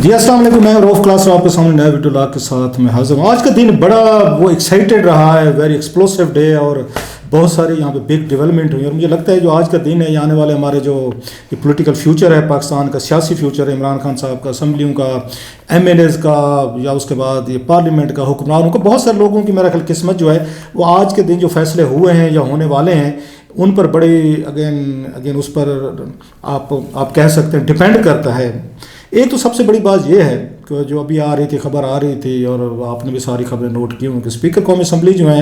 جی السلام علیکم، میں روف کلاس آپ کے سامنے نیا ویڈیو لا کے ساتھ میں حاضر ہوں۔ آج کا دن بڑا وہ ایکسائٹیڈ رہا ہے، ویری ایکسپلوسیو ڈے، اور بہت ساری یہاں پہ بگ ڈیولپمنٹ ہوئی، اور مجھے لگتا ہے جو آج کا دن ہے یہ آنے والے ہمارے جو پولیٹیکل فیوچر ہے پاکستان کا، سیاسی فیوچر ہے، عمران خان صاحب کا، اسمبلیوں کا، ایم ایل ایز کا، یا اس کے بعد یہ پارلیمنٹ کا، حکمرانوں کا، بہت سارے لوگوں کی میرا خیال قسمت جو ہے وہ آج کے دن جو فیصلے ہوئے ہیں یا ہونے والے ہیں ان پر بڑی اگین اس پر آپ کہہ سکتے ہیں ڈپینڈ کرتا ہے۔ ایک تو سب سے بڑی بات یہ ہے کہ جو ابھی آ رہی تھی، خبر آ رہی تھی، اور آپ نے بھی ساری خبریں نوٹ کی ہوں کہ اسپیکر قومی اسمبلی جو ہیں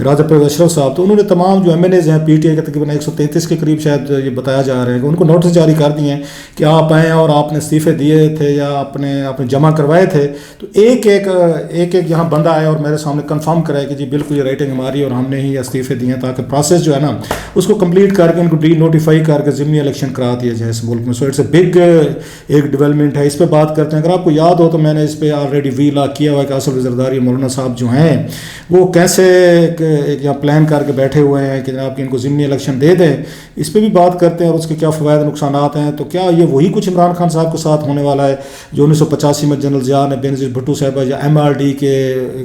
راجہ پرویز اشرف صاحب، تو انہوں نے تمام جو ایم ایل ایز ہیں پی ٹی آئی کے تقریباً 133 کے قریب شاید یہ بتایا جا رہا ہے کہ ان کو نوٹس جاری کر دیے ہیں کہ آپ آئیں، اور آپ نے استعفے دیے تھے یا آپ نے جمع کروائے تھے، تو ایک یہاں بندہ آیا اور میرے سامنے کنفرم کرایا کہ جی بالکل یہ رائٹنگ ہماری اور ہم نے ہی استعفے دیے ہیں، تاکہ پروسیس جو ہے نا اس کو کمپلیٹ کر کے ان کو ڈی نوٹیفائی کر کے ضمنی الیکشن کرا دیا جائے اس ملک میں۔ سو اٹس اے بگ ایک ڈیولپمنٹ ہے، اس پہ بات کرتے ہیں۔ اگر آپ کو یاد ہو تو میں نے اس پہ آلریڈی ویلا کیا ہوا ہے کہ اصل وزیرداری مولانا صاحب جو ہیں وہ کیسے ایک یہاں پلان کر کے بیٹھے ہوئے ہیں کہ جناب کہ ان کو ضمنی الیکشن دے دیں، اس پہ بھی بات کرتے ہیں اور اس کے کیا فوائد نقصانات ہیں۔ تو کیا یہ وہی کچھ عمران خان صاحب کے ساتھ ہونے والا ہے جو 1985 میں جنرل ضیاء نے بینظیر بھٹو صاحبہ یا ایم آر ڈی کے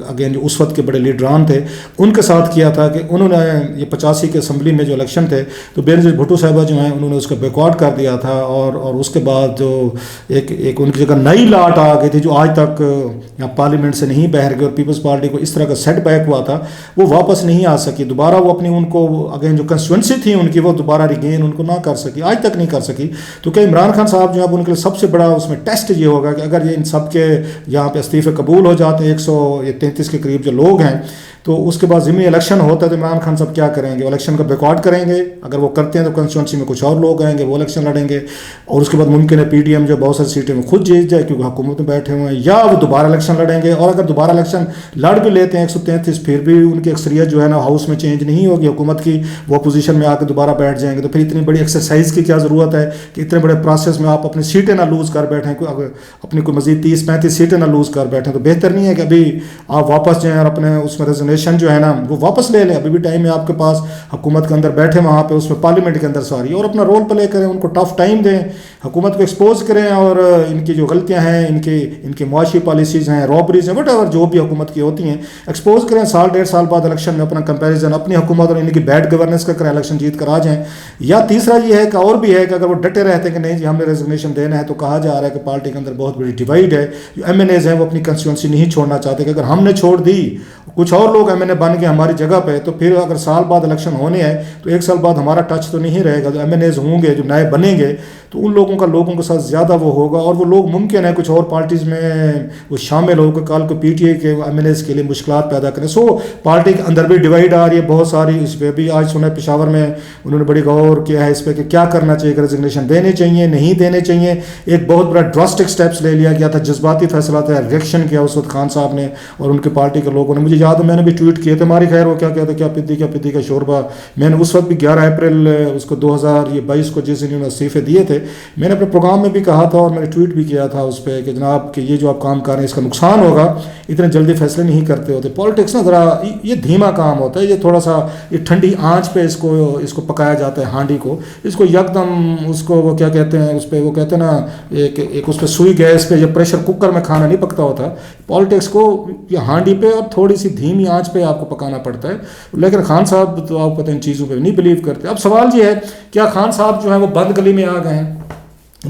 اگین جو اس وقت کے بڑے لیڈران تھے ان کے ساتھ کیا تھا کہ انہوں نے یہ 85 کے اسمبلی میں جو الیکشن تھے تو بینظیر بھٹو صاحبہ جو ہیں انہوں نے اس کو بیکاٹ کر دیا تھا، اور اس کے بعد جو ایک ان کی جگہ نئی لاٹ آ گئی تھی جو آج تک یہاں پارلیمنٹ سے نہیں بہر گئی، اور پیپلز پارٹی کو اس طرح کا سیٹ بیک ہوا تھا وہ واپس نہیں آ سکی دوبارہ، وہ اپنی ان کو اگین جو کنسٹیچوئنسی تھی ان کی وہ دوبارہ ریگین ان کو نہ کر سکی، آج تک نہیں کر سکی۔ تو کیا عمران خان صاحب جو اب ان کے لیے سب سے بڑا اس میں ٹیسٹ یہ ہوگا کہ اگر یہ ان سب کے یہاں پہ استعفے قبول ہو جاتے ہیں 133 کے قریب جو لوگ ہیں، تو اس کے بعد ضمنی الیکشن ہوتا ہے تو عمران خان صاحب کیا کریں گے؟ وہ الیکشن کا بیکاٹ کریں گے، اگر وہ کرتے ہیں تو کنسٹیچوئنسی میں کچھ اور لوگ آئیں گے وہ الیکشن لڑیں گے، اور اس کے بعد ممکن ہے پی ڈی ایم جو بہت ساری سیٹیں میں خود جیت جائے کیونکہ حکومت میں بیٹھے ہوئے ہیں، یا وہ دوبارہ الیکشن لڑیں گے، اور اگر دوبارہ الیکشن لڑ بھی لیتے ہیں 133 پھر بھی ان کی اکثریت جو ہے نا ہاؤس میں چینج نہیں ہوگی حکومت کی، وہ اپوزیشن میں آ کے دوبارہ بیٹھ جائیں گے، تو پھر اتنی بڑی ایکسرسائز کی کیا ضرورت ہے کہ اتنے بڑے پروسیس میں آپ اپنی سیٹیں نہ لوز کر بیٹھیں، اپنی کوئی مزید 30-35 سیٹیں نہ لوز کر بیٹھیں، تو بہتر نہیں ہے کہ ابھی آپ واپس جائیں اور اپنے اس میں ریزگنیشن جو ہے نا وہ واپس لے لیں، ابھی بھی ٹائم ہے آپ کے پاس، حکومت کے اندر بیٹھے وہاں پہ اس میں پارلیمنٹ کے اندر ساری، اور اپنا رول پلے کریں، ان کو ٹف ٹائم دیں، حکومت کو ایکسپوز کریں، اور ان کی جو غلطیاں ہیں ان کی معاشی پالیسیز ہیں، رابریز ہیں، وٹ ایور جو بھی حکومت کی ہوتی ہیں ایکسپوز کریں، سال 1.5 سال بعد الیکشن میں اپنا کمپیریزن اپنی حکومت اور ان کی بیڈ گورننس کا کریں، الیکشن جیت کر آ جائیں۔ یا تیسرا یہ ہے کہ اور بھی ہے کہ اگر وہ ڈٹے رہتے ہیں کہ نہیں جی ہم نے ریزگنیشن دینا ہے، تو کہا جا رہا ہے کہ پارٹی کے اندر بہت بڑی ڈیوائڈ ہے، جو ایم این ایز ہیں وہ اپنی کنسٹیچوئنسی نہیں چھوڑنا چاہتے کہ اگر ہم نے چھوڑ دی کچھ اور لوگ ایم این اے بن گئے ہماری جگہ پہ، تو پھر اگر سال بعد الیکشن ہونے ہیں تو 1 سال بعد ہمارا ٹچ تو نہیں رہے گا، جو ایم این ایز ہوں گے جو نئے بنیں گے تو ان لوگوں کے ساتھ زیادہ وہ ہوگا، اور وہ لوگ ممکن ہے کچھ اور پارٹیز میں وہ شامل ہو کے کل کو پی ٹی آئی کے ایم این ایز کے لیے مشکلات پیدا کریں۔ سو پارٹی کے اندر بھی ڈیوائڈ آ رہی ہے بہت ساری، اس پہ بھی آج سنا پشاور میں انہوں نے بڑی غور کیا ہے اس پہ کہ کیا کرنا چاہیے، کہ ریزگنیشن دینے چاہیے نہیں دینے چاہیے۔ ایک بہت بڑا ڈراسٹک سٹیپس لے لیا گیا تھا، جذباتی فیصلہ تھا، ریئیکشن کیا اس وقت خان صاحب نے اور ان کی پارٹی کے لوگوں نے، مجھے یاد ہے میں نے بھی ٹویٹ کیے تھے، ہماری خیر وہ کیا کہتے کیا پدی کا شوربہ، میں نے اس وقت بھی 11 اپریل اس کو 2022 کو جس دن انہوں نے استعفے دیے تھے، میں نے اپنے پروگرام میں بھی کہا تھا اور میں نے ٹویٹ بھی کیا تھا اس پہ کہ جناب کہ یہ جو آپ کام کر رہے ہیں اس کا نقصان ہوگا، اتنے جلدی فیصلے نہیں کرتے ہوتے، پالیٹکس نا ذرا یہ دھیما کام ہوتا ہے، یہ تھوڑا سا یہ ٹھنڈی آنچ پہ اس کو پکایا جاتا ہے ہانڈی کو، اس کو یکدم اس کو وہ کیا کہتے ہیں اس پہ وہ کہتے ہیں نا ایک اس پہ سوئی گیس پہ یا پریشر کوکر میں کھانا نہیں پکتا ہوتا، پالیٹکس کو یہ ہانڈی پہ اور تھوڑی سی دھیمی آنچ پہ آپ کو پکانا پڑتا ہے، لیکن خان صاحب تو آپ پتہ ان چیزوں پہ نہیں بلیو کرتے۔ اب سوال یہ ہے کیا خان صاحب جو ہیں وہ بند گلی میں آ گئے ہیں؟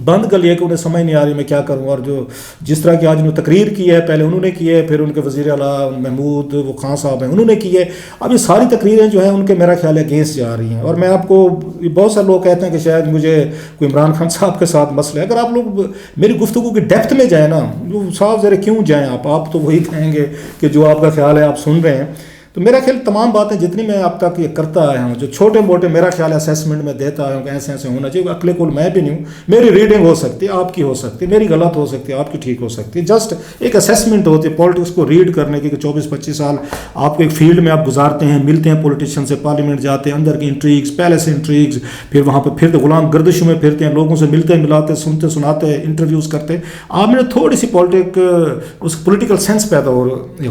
بند گلی ہے کہ انہیں سمجھ نہیں آ رہی میں کیا کروں، اور جو جس طرح کی آج انہوں نے تقریر کی ہے، پہلے انہوں نے کی ہے، پھر ان کے وزیر اعلیٰ محمود وہ خان صاحب ہیں انہوں نے کی ہے، اب یہ ساری تقریریں جو ہیں ان کے میرا خیال ہے اگینسٹ جا رہی ہیں، اور میں آپ کو بہت سارے لوگ کہتے ہیں کہ شاید مجھے کوئی عمران خان صاحب کے ساتھ مسئلہ ہے، اگر آپ لوگ میری گفتگو کی ڈیپتھ میں جائیں نا، جو صاحب ذرا کیوں جائیں آپ تو وہی کہیں گے کہ جو آپ کا خیال ہے آپ سن رہے ہیں، تو میرا خیال تمام باتیں جتنی میں اب تک یہ کرتا آیا ہوں جو چھوٹے موٹے میرا خیال اسیسمنٹ میں دیتا آیا ہوں کہ ایسے ہونا چاہیے، عقل کل میں بھی نہیں ہوں، میری ریڈنگ ہو سکتی ہے آپ کی ہو سکتی ہے، میری غلط ہو سکتی ہے آپ کی ٹھیک ہو سکتی ہے، جسٹ ایک اسیسمنٹ ہوتی ہے پالیٹکس کو ریڈ کرنے کی کہ 24-25 سال آپ کو ایک فیلڈ میں آپ گزارتے ہیں، ملتے ہیں پولیٹیشین سے، پارلیمنٹ جاتے ہیں، اندر کی انٹریگز پہلے سے انٹریگز، پھر وہاں پہ پھرتے غلام گردشوں میں پھرتے ہیں، لوگوں سے ملتے ملاتے سنتے سناتے انٹرویوز کرتے، آپ میں تھوڑی سی پولیٹیکل سینس پیدا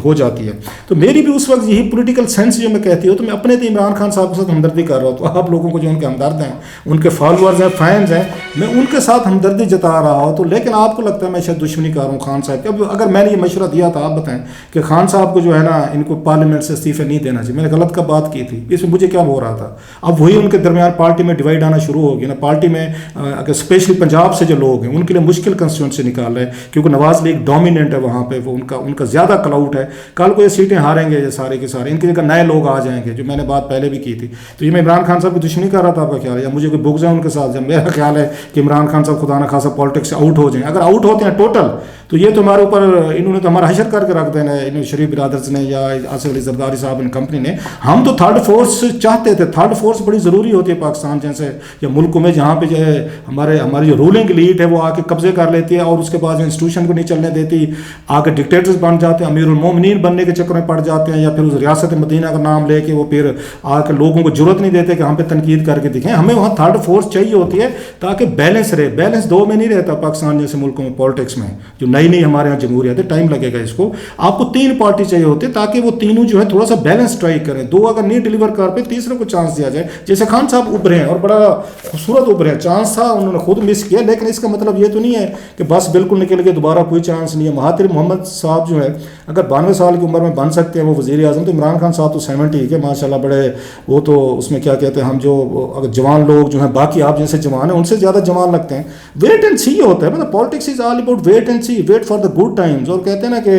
ہو جاتی ہے۔ تو میری بھی اس وقت یہی پولیٹیکل سینس جو میں کہتی ہوں تو میں اپنے تو عمران خان صاحب کے ساتھ ہمدردی کر رہا ہوں، تو آپ لوگوں کو جو ان کے ہمدرد ہیں، ان کے فالوورز ہیں، فینز ہیں، میں ان کے ساتھ ہمدردی جتا رہا ہوں. تو لیکن آپ کو لگتا ہے میں شاید دشمنی کر رہا ہوں خان صاحب کی. اب اگر میں نے یہ مشورہ دیا تھا، آپ بتائیں کہ خان صاحب کو جو ہے نا ان کو پارلیمنٹ سے استعفے نہیں دینا چاہیے، میں نے غلط کا بات کی تھی، اس میں مجھے کیا ہو رہا تھا؟ اب وہی ان کے درمیان پارٹی میں ڈیوائڈ آنا شروع ہو گیا نا. پارٹی میں اگر اسپیشلی پنجاب سے جو لوگ ہیں ان کے لیے مشکل کنسٹیٹوئنسی نکال رہے ہیں، کیونکہ نواز لیگ ڈومیننٹ ہے وہاں پہ، وہ ان کا زیادہ کلاؤٹ ہے. کل کو یہ سیٹیں ہاریں گے یہ سارے کے سارے، ان کی جگہ نئے لوگ آ جائیں گے، جو میں نے بات پہلے بھی کی تھی. تو یہ میں عمران خان صاحب کی دشمنی کر رہا تھا، آپ کا خیال ہے، یا مجھے کوئی بغض ہے ان کے ساتھ؟ جب میرا خیال ہے کہ عمران خان صاحب خدا نہ خاصا پالیٹکس سے آؤٹ ہو جائیں، اگر آؤٹ ہوتے ہیں ٹوٹل تو یہ تو ہمارے اوپر انہوں نے تو ہمارا حشر کر کے رکھ دینا ہے، انہوں شریف برادرز نے یا آصف علی زرداری صاحب ان کمپنی نے. ہم تو تھرڈ فورس چاہتے تھے، تھرڈ فورس بڑی ضروری ہوتی ہے پاکستان جیسے یا ملکوں میں، جہاں پہ جو ہے ہماری جو رولنگ لیڈ ہے وہ آ کے قبضے کر لیتی ہے اور اس کے بعد انسٹیٹیوشن کو نہیں چلنے دیتی، آ کے ڈکٹیٹرز بن جاتے ہیں، امیر المومنین بننے کے چکر میں پڑ جاتے ہیں، یا پھر اس ریاست مدینہ کا نام لے کے وہ پھر آ کے لوگوں کو جرت نہیں دیتے کہ ہم پہ تنقید کر کے دکھیں. ہمیں وہاں تھرڈ فورس چاہیے ہوتی ہے تاکہ بیلنس رہے. بیلنس دو میں نہیں رہتا پاکستان جیسے ملکوں میں پالیٹکس میں، جو نئی ہمارے یہاں جمہوریت ہے، ٹائم لگے گا اس کو. آپ کو 3 پارٹی چاہیے ہوتی ہے تاکہ وہ تینوں جو ہے تھوڑا سا بیلنس ٹرائی کریں. 2 اگر نہیں ڈیلیور کر پہ تیسرے کو چانس دیا جائے. جیسے خان صاحب ابھرے ہیں اور بڑا خوبصورت ابھرے ہیں، چانس تھا انہوں نے خود مس کیا، لیکن اس کا مطلب یہ تو نہیں ہے کہ بس بالکل نکل کے دوبارہ کوئی چانس نہیں ہے. مہاتیر محمد صاحب جو ہے اگر 92 سال کی عمر میں بن سکتے ہیں وہ وزیر اعظم، تو عمران خان صاحب تو 70 کے ماشاء اللہ بڑے، وہ تو اس میں کیا کہتے ہیں، ہم جو اگر جوان لوگ جو ہیں باقی آپ جیسے جوان ہیں ان سے زیادہ جوان لگتے ہیں. ویٹ اینڈ سی ہوتا ہے، مطلب politics is all about wait and see, wait for the good times, اور کہتے ہیں نا کہ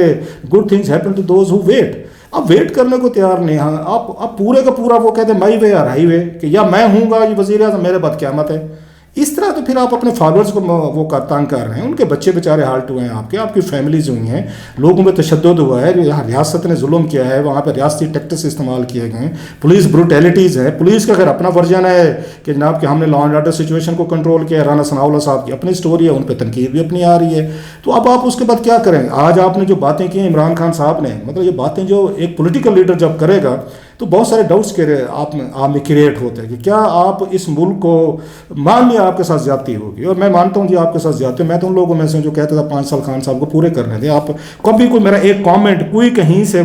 good things happen to those who wait. اب ویٹ کرنے کو تیار نہیں. ہاں آپ پورے کا پورا وہ کہتے ہیں مائی وے اور ہائی وے، کہ یا میں ہوں گا یہ وزیر اعظم میرے بعد قیامت ہے. اس طرح تو پھر آپ اپنے فالوورز کو وہ تنگ کر رہے ہیں. ان کے بچے بیچارے ہارٹ ہوئے ہیں، آپ کی فیملیز ہوئی ہیں، لوگوں پہ تشدد ہوا ہے، یہاں ریاست نے ظلم کیا ہے، وہاں پہ ریاستی ٹیکٹس استعمال کیے گئے ہیں، پولیس بروٹیلٹیز ہے. پولیس کا خیر اپنا ورژن ہے کہ جناب کہ ہم نے لا اینڈ آرڈر سچویشن کو کنٹرول کیا ہے. رانا ثناء اللہ صاحب کی اپنی سٹوری ہے، ان پہ تنقید بھی اپنی آ رہی ہے. تو اب آپ اس کے بعد کیا کریں؟ آج آپ نے جو باتیں کی ہیں عمران خان صاحب نے، مطلب یہ باتیں جو ایک پولیٹیکل لیڈر جب کرے گا تو بہت سارے ڈاؤٹس آپ میں کریٹ ہوتے ہیں کہ کیا آپ اس ملک کو، مان لیا آپ کے ساتھ زیادتی ہوگی، اور میں مانتا ہوں جی آپ کے ساتھ زیادتی ہوں. میں تو ان لوگوں میں سے جو کہتا تھا 5 سال خان صاحب کو پورے کرنے دیں. آپ کبھی کوئی میرا ایک کامنٹ کوئی کہیں سے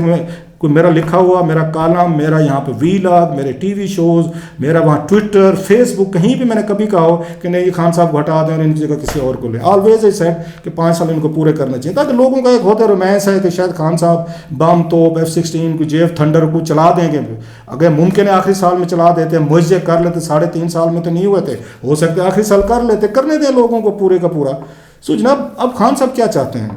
کوئی میرا لکھا ہوا، میرا کالم، میرا یہاں پہ ویلاگ، میرے ٹی وی شوز، میرا وہاں ٹویٹر، فیس بک، کہیں بھی میں نے کبھی کہا ہو کہ نہیں یہ خان صاحب کو ہٹا دیں اور ان کی جگہ کسی اور کو لیں. آلویز اے سیڈ کہ 5 سال ان کو پورے کرنے چاہیے، تاکہ لوگوں کا ایک ہوتا ہے رومانس ہے کہ شاید خان صاحب بم توپ F-16 کو JF تھنڈر کو چلا دیں گے. اگر ممکن ہے آخری سال میں چلا دیتے ہیں، معجزے کر لیتے، 3.5 سال میں تو نہیں ہوئے تھے، ہو سکتا ہے آخری سال کر لیتے، کرنے دیں لوگوں کو پورے کا پورا. سو جناب اب خان صاحب کیا چاہتے ہیں؟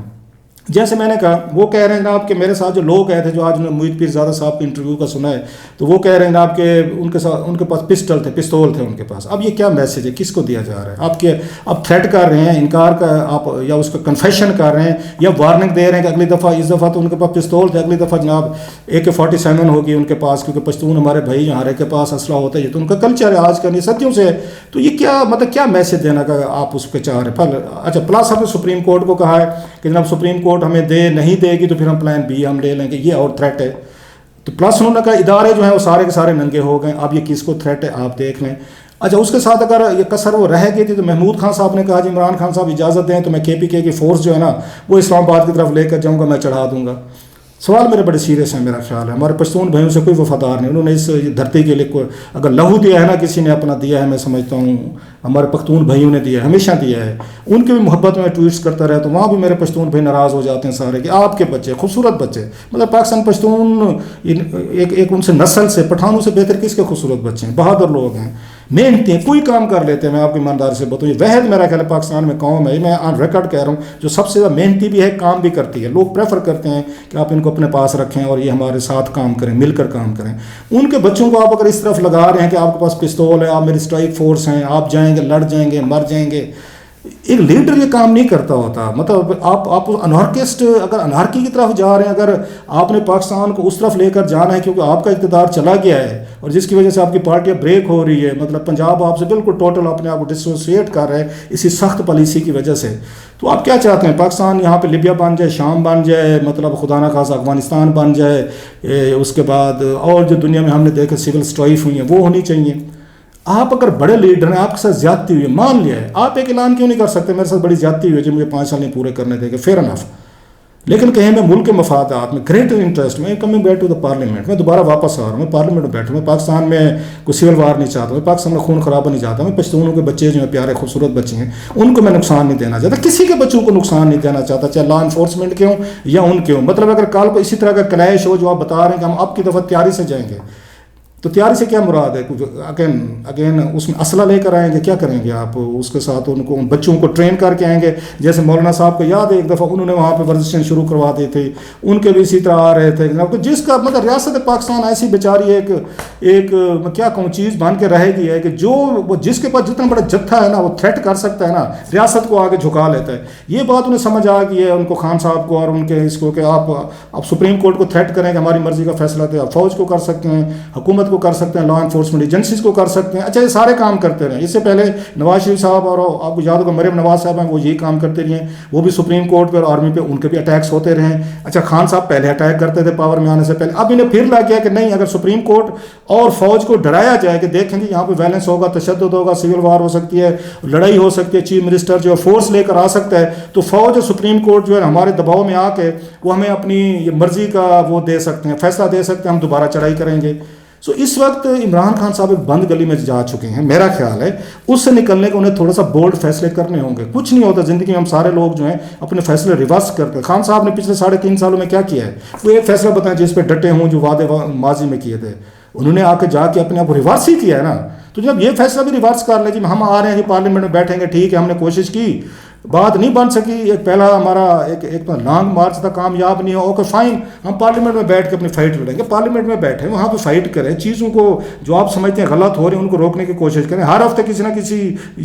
جیسے میں نے کہا وہ کہہ رہے ہیں جناب کہ میرے ساتھ جو لوگ گئے تھے، جو آج محیط پیرزادہ صاحب کے انٹرویو کا سنا ہے، تو وہ کہہ رہے ہیں جناب کہ ان کے پاس پستول تھے ان کے پاس. اب یہ کیا میسج ہے، کس کو دیا جا رہا ہے؟ آپ تھریٹ کر رہے ہیں، انکار کا آپ یا اس کا کنفیشن کر رہے ہیں، یا وارننگ دے رہے ہیں کہ اگلی دفعہ، اس دفعہ تو ان کے پاس پستول تھے، اگلی دفعہ جناب AK-47 ہوگی ان کے پاس، کیونکہ پشتون ہمارے بھائی ہمارے کے پاس اسلحہ ہوتا ہے، یہ تو ان کا کلچر ہے آج کا، نہیں صدیوں سے. تو یہ کیا مطلب کیا میسج دینا کا آپ اس پہ چاہ رہے ہیں؟ اچھا پلس ہم نے سپریم کورٹ کو کہا ہے کہ جناب سپریم کورٹ ہمیں نہیں دے گی تو پھر ہم پلان B ہم لے لیں گے، یہ اور تھریٹ ہے. تو پلس انہوں نے کہا ادارے جو ہیں وہ سارے کے سارے ننگے ہو گئے. اب یہ کس کو تھریٹ ہے آپ دیکھ لیں. اچھا اس کے ساتھ اگر یہ کسر وہ رہ گئی تھی تو محمود خان صاحب نے کہا جی عمران خان صاحب اجازت دیں تو میں KPK کی فورس جو ہے نا وہ اسلام آباد کی طرف لے کر جاؤں گا، میں چڑھا دوں گا. سوال میرے بڑے سیریس ہیں، میرا خیال ہے ہمارے پشتون بھائیوں سے کوئی وفادار نہیں. انہوں نے اس دھرتی کے لیے کوئی اگر لہو دیا ہے نا کسی نے اپنا دیا ہے، میں سمجھتا ہوں ہمارے پختون بھائیوں نے دیا ہے، ہمیشہ دیا ہے. ان کی بھی محبت میں ٹویٹس کرتا رہتا ہوں، وہاں بھی میرے پشتون بھائی ناراض ہو جاتے ہیں سارے کہ آپ کے بچے خوبصورت بچے، مطلب پاکستان پشتون ایک ان سے نسل سے پٹھانوں سے بہتر کس کے خوبصورت بچے ہیں، بہادر لوگ ہیں، محنتی ہیں، کوئی کام کر لیتے ہیں. میں آپ کی ایمانداری سے بتاؤں، یہ وحد میرا خیال ہے پاکستان میں قوم ہے، میں آن ریکارڈ کہہ رہا ہوں، جو سب سے زیادہ محنتی بھی ہے، کام بھی کرتی ہے. لوگ پریفر کرتے ہیں کہ آپ ان کو اپنے پاس رکھیں اور یہ ہمارے ساتھ کام کریں، مل کر کام کریں. ان کے بچوں کو آپ اگر اس طرف لگا رہے ہیں کہ آپ کے پاس پستول ہے، آپ میری اسٹرائک فورس ہیں، آپ جائیں گے، لڑ جائیں گے، مر جائیں گے. ایک لیڈر یہ کام نہیں کرتا ہوتا. مطلب آپ انارکسٹ اگر انارکی کی طرف جا رہے ہیں، اگر آپ نے پاکستان کو اس طرف لے کر جانا ہے کیونکہ آپ کا اقتدار چلا گیا ہے اور جس کی وجہ سے آپ کی پارٹیاں بریک ہو رہی ہے، مطلب پنجاب آپ سے بالکل ٹوٹل اپنے آپ کو ڈسوسیٹ کر رہے ہیں اسی سخت پالیسی کی وجہ سے. تو آپ کیا چاہتے ہیں؟ پاکستان یہاں پہ لیبیا بن جائے، شام بن جائے، مطلب خدا نہ خاصا افغانستان بن جائے، اس کے بعد اور جو دنیا میں ہم نے دیکھا سول اسٹرائف ہوئی ہیں وہ ہونی چاہیے. آپ اگر بڑے لیڈر ہیں، آپ کے ساتھ زیادتی ہوئی ہے، مان لیا ہے، آپ ایک اعلان کیوں نہیں کر سکتے میرے ساتھ بڑی زیادتی ہوئی ہے جو مجھے 5 سال نہیں پورے کرنے دے گے؟ Fair enough. لیکن کہیں میں ملک کے مفادات میں گریٹر انٹرسٹ میں coming back to the parliament, میں دوبارہ واپس آ رہا ہوں، میں پارلیمنٹ میں بیٹھا ہوں، میں پاکستان میں کوئی سول وار نہیں چاہتا، میں پاکستان میں خون خرابہ نہیں چاہتا، میں پشتونوں کے بچے جو ہیں پیارے خوبصورت بچے ہیں ان کو میں نقصان نہیں دینا چاہتا، کسی کے بچوں کو نقصان نہیں دینا چاہتا، چاہے لا انفورسمنٹ کے ہوں یا ان کے ہوں. مطلب اگر کال کو اسی طرح کا کلیش ہو جو آپ بتا رہے ہیں کہ ہم اب کی دفعہ تیاری سے جائیں گے، تو تیاری سے کیا مراد ہے؟ اگین اس میں اسلحہ لے کر آئیں گے، کیا کریں گے آپ اس کے ساتھ؟ ان بچوں کو ٹرین کر کے آئیں گے، جیسے مولانا صاحب کو یاد ہے ایک دفعہ انہوں نے وہاں پہ ورزشیں شروع کروا دی تھی، ان کے بھی اسی طرح آ رہے تھے. جس کا مطلب ریاست پاکستان ایسی بیچاری ایک میں کیا کہوں چیز بن کے رہے گی ہے کہ جو وہ جس کے پاس جتنا بڑا جتھا ہے نا وہ تھریٹ کر سکتا ہے نا، ریاست کو آگے جھکا لیتا ہے. یہ بات انہیں سمجھ آ گئی ہے ان کو، خان صاحب کو اور ان کے اس کو، کہ آپ سپریم کورٹ کو تھریٹ کریں کہ ہماری مرضی کا فیصلہ تھے، آپ فوج کو کر سکتے ہیں، حکومت کو کر سکتے ہیں، لا انفورسمنٹ ایجنسیز کو کر سکتے ہیں. اچھا یہ سارے کام کرتے رہے. اس سے پہلے نواز شریف صاحب اور آپ کو یاد ہوگا مریم نواز صاحب ہیں، وہ یہی کام کرتے رہے ہیں، وہ بھی سپریم کورٹ پہ اور آرمی پہ ان کے بھی اٹیکس ہوتے رہے. اچھا خان صاحب پہلے اٹیک کرتے تھے پاور میں آنے سے پہلے، اب انہیں پھر لگ گیا کہ نہیں، اگر سپریم کورٹ اور فوج کو ڈرایا جائے کہ دیکھیں گے یہاں پہ ویلنس ہوگا، تشدد ہوگا، سول وار ہو سکتی ہے، لڑائی ہو سکتی ہے، چیف منسٹر جو فورس لے کر آ سکتا ہے، تو فوج اور سپریم کورٹ جو ہے ہمارے دباؤ میں آ کے وہ ہمیں اپنی مرضی کا وہ دے سکتے ہیں، فیصلہ دے سکتے ہیں، ہم دوبارہ چڑھائی کریں گے. سو اس وقت عمران خان صاحب ایک بند گلی میں جا چکے ہیں. میرا خیال ہے اس سے نکلنے کو انہیں تھوڑا سا بولڈ فیصلے کرنے ہوں گے. کچھ نہیں ہوتا زندگی میں، ہم سارے لوگ جو ہیں اپنے فیصلے ریورس کرتے ہیں. خان صاحب نے پچھلے 3.5 سالوں میں کیا کیا ہے؟ وہ ایک فیصلہ بتائیں جس پہ ڈٹے ہوں، جو وعدے ماضی میں کیے تھے، انہوں نے آ کے جا کے اپنے آپ کو ریورس ہی کیا ہے نا. تو جب یہ فیصلہ بھی ریورس کر لیں کہ ہم آ رہے ہیں کہ پارلیمنٹ میں بیٹھیں گے، ٹھیک ہے ہم نے کوشش کی، بات نہیں بن سکی، ایک پہلا ہمارا ایک لانگ مارچ تھا کامیاب نہیں ہو، اوکے فائن، ہم پارلیمنٹ میں بیٹھ کے اپنی فائٹ لڑیں گے. پارلیمنٹ میں بیٹھیں، وہاں پہ فائٹ کریں، چیزوں کو جو آپ سمجھتے ہیں غلط ہو رہی ہیں ان کو روکنے کی کوشش کریں. ہر ہفتے کسی نہ کسی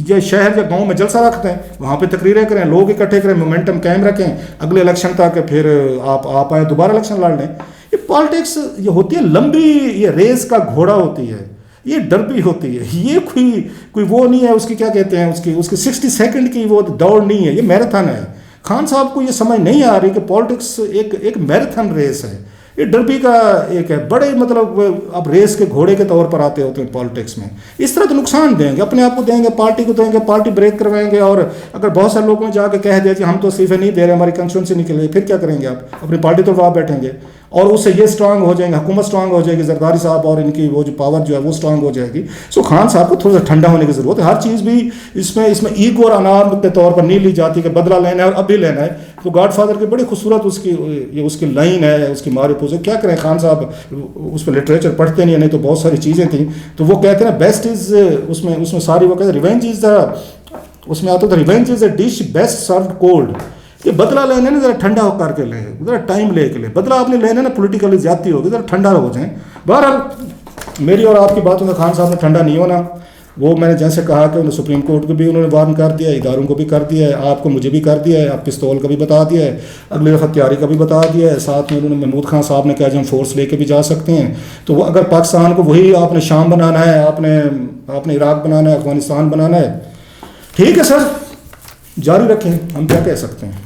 یہ شہر یا گاؤں میں جلسہ رکھتے ہیں، وہاں پہ تقریریں کریں، لوگ اکٹھے کریں، مومنٹم قائم رکھیں اگلے الیکشن تک، پھر آپ آئے دوبارہ الیکشن لڑ لیں. یہ پالیٹکس یہ ہوتی ہے لمبی، یہ ریس کا گھوڑا ہوتی ہے، یہ ڈربی ہوتی ہے، یہ کوئی وہ نہیں ہے، اس کی کیا کہتے ہیں، اس کی 60 سیکنڈ کی وہ دوڑ نہیں ہے، یہ میراتھن ہے. خان صاحب کو یہ سمجھ نہیں آ رہی کہ پالیٹکس ایک میراتھن ریس ہے، یہ ڈربی کا ایک ہے. بڑے مطلب اب ریس کے گھوڑے کے طور پر آتے ہوتے ہیں پالیٹکس میں. اس طرح تو نقصان دیں گے، اپنے آپ کو دیں گے، پارٹی کو دیں گے، پارٹی بریک کروائیں گے. اور اگر بہت سارے لوگوں نے جا کے کہہ دیا کہ ہم تو استعفے نہیں دے رہے، ہماری کنسٹیٹوئنسی نکلے، پھر کیا کریں گے آپ؟ اپنی پارٹی تو وہاں بیٹھیں گے اور اس سے یہ اسٹرانگ ہو جائیں گے، حکومت اسٹرانگ ہو جائے گی، زرداری صاحب اور ان کی وہ جو پاور جو ہے وہ اسٹرانگ ہو جائے گی. سو خان صاحب کو تھوڑا سا ٹھنڈا ہونے کی ضرورت ہے. ہر چیز بھی اس میں ایگو اور انار کے طور پر نہیں لی جاتی کہ بدلہ لینا ہے اور اب بھی لینا ہے. تو گاڈ فادر کی بڑی خوبصورت اس کی لائن ہے، اس کی مارے پوزے. کیا کریں خان صاحب اس پہ لٹریچر پڑھتے نہیں تو بہت ساری چیزیں تھیں. تو وہ کہتے ہیں نا بیسٹ از اس میں ساری وہ کہتے ہیں ریونج از دا، اس میں آتا تھا revenge is a dish best served cold. کہ بدلہ لینے نا ذرا ٹھنڈا ہو کر کے لیں، ذرا ٹائم لے کے لیں. بدلہ آپ نے لینا نا پولیٹیکلی زیادتی ہوگی، ذرا ٹھنڈا ہو جائیں. بہرحال میری اور آپ کی باتوں میں خان صاحب نے ٹھنڈا نہیں ہونا. وہ میں نے جیسے کہا کہ انہوں نے سپریم کورٹ کو بھی انہوں نے وارن کر دیا ہے، اداروں کو بھی کر دیا ہے، آپ کو مجھے بھی کر دیا ہے، آپ پستول کا بھی بتا دیا ہے، اگلی دفعہ تیاری کا بھی بتا دیا ہے. ساتھ میں انہوں نے محمود خان صاحب نے کہا جو ہم فورس لے کے بھی جا سکتے ہیں. تو وہ اگر پاکستان کو وہی آپ نے شام بنانا ہے، آپ نے عراق بنانا ہے، افغانستان بنانا ہے، ٹھیک ہے سر جاری رکھیں، ہم کیا کہہ سکتے ہیں.